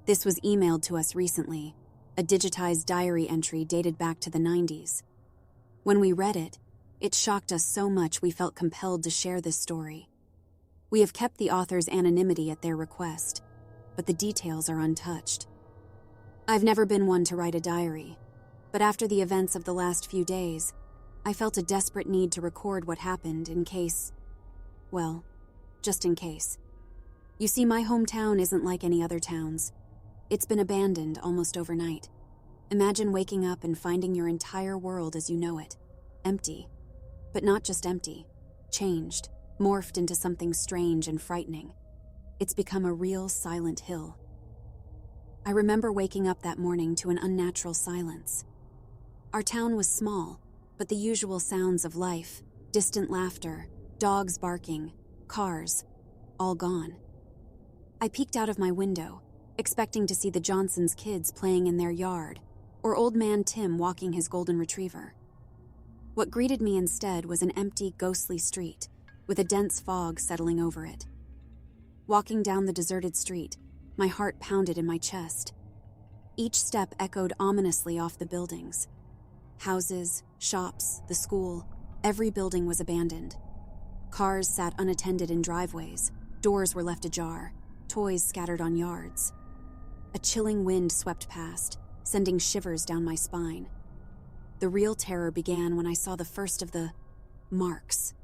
This was emailed to us recently, a digitized diary entry dated back to the 90s. When we read it, it shocked us so much we felt compelled to share this story. We have kept the author's anonymity at their request, but the details are untouched. I've never been one to write a diary, but after the events of the last few days, I felt a desperate need to record what happened in case, well, just in case. You see, my hometown isn't like any other towns. It's been abandoned almost overnight. Imagine waking up and finding your entire world as you know it, empty. But not just empty, changed, morphed into something strange and frightening. It's become a real silent hill. I remember waking up that morning to an unnatural silence. Our town was small, but the usual sounds of life, distant laughter, dogs barking, cars, all gone. I peeked out of my window, expecting to see the Johnsons' kids playing in their yard, or old man Tim walking his golden retriever. What greeted me instead was an empty, ghostly street, with a dense fog settling over it. Walking down the deserted street, my heart pounded in my chest. Each step echoed ominously off the buildings. Houses, shops, the school, every building was abandoned. Cars sat unattended in driveways, doors were left ajar, toys scattered on yards. A chilling wind swept past, sending shivers down my spine. The real terror began when I saw the first of the marks.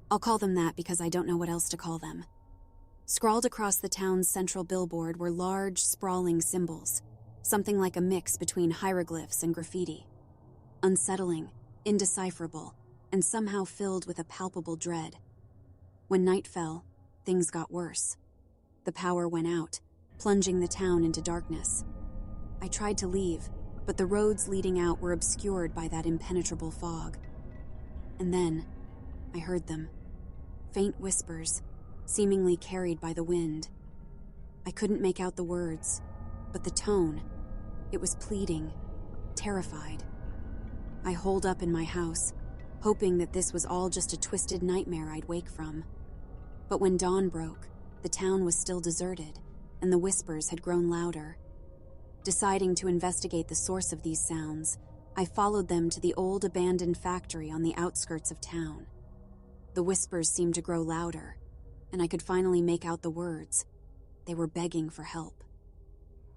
I'll call them that because I don't know what else to call them. Scrawled across the town's central billboard were large, sprawling symbols, something like a mix between hieroglyphs and graffiti. Unsettling, indecipherable, and somehow filled with a palpable dread. When night fell, things got worse. The power went out, plunging the town into darkness. I tried to leave, but the roads leading out were obscured by that impenetrable fog. And then, I heard them. Faint whispers, seemingly carried by the wind. I couldn't make out the words, but the tone, it was pleading, terrified. I holed up in my house, hoping that this was all just a twisted nightmare I'd wake from. But when dawn broke, the town was still deserted, and the whispers had grown louder. Deciding to investigate the source of these sounds, I followed them to the old abandoned factory on the outskirts of town. The whispers seemed to grow louder, and I could finally make out the words. They were begging for help.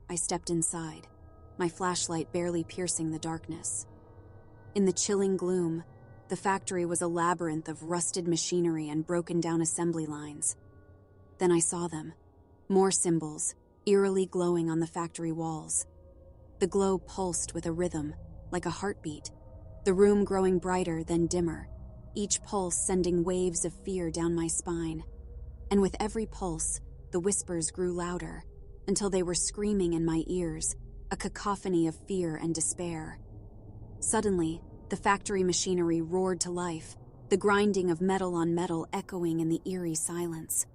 I stepped inside, my flashlight barely piercing the darkness. In the chilling gloom, the factory was a labyrinth of rusted machinery and broken-down assembly lines. Then I saw them. More symbols, eerily glowing on the factory walls. The glow pulsed with a rhythm, like a heartbeat, the room growing brighter then dimmer, each pulse sending waves of fear down my spine. And with every pulse, the whispers grew louder, until they were screaming in my ears, a cacophony of fear and despair. Suddenly, the factory machinery roared to life, the grinding of metal on metal echoing in the eerie silence.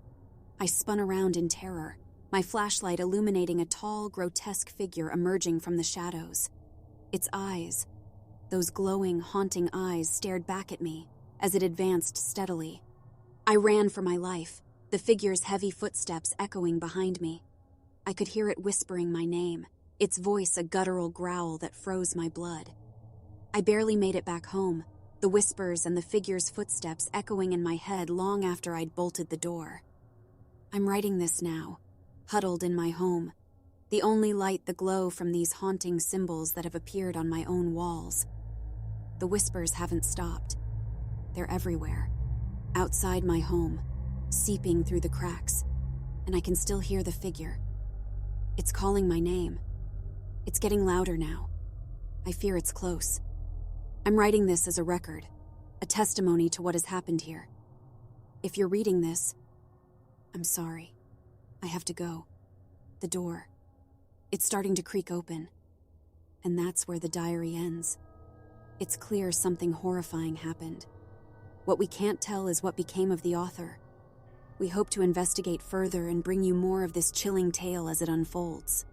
I spun around in terror, my flashlight illuminating a tall, grotesque figure emerging from the shadows. Its eyes, those glowing, haunting eyes, stared back at me as it advanced steadily. I ran for my life, the figure's heavy footsteps echoing behind me. I could hear it whispering my name, its voice a guttural growl that froze my blood. I barely made it back home, the whispers and the figure's footsteps echoing in my head long after I'd bolted the door. I'm writing this now, huddled in my home, the only light the glow from these haunting symbols that have appeared on my own walls. The whispers haven't stopped. They're everywhere, outside my home, seeping through the cracks, and I can still hear the figure. It's calling my name. It's getting louder now. I fear it's close. I'm writing this as a record, a testimony to what has happened here. If you're reading this, I'm sorry. I have to go. The door. It's starting to creak open. And that's where the diary ends. It's clear something horrifying happened. What we can't tell is what became of the author. We hope to investigate further and bring you more of this chilling tale as it unfolds.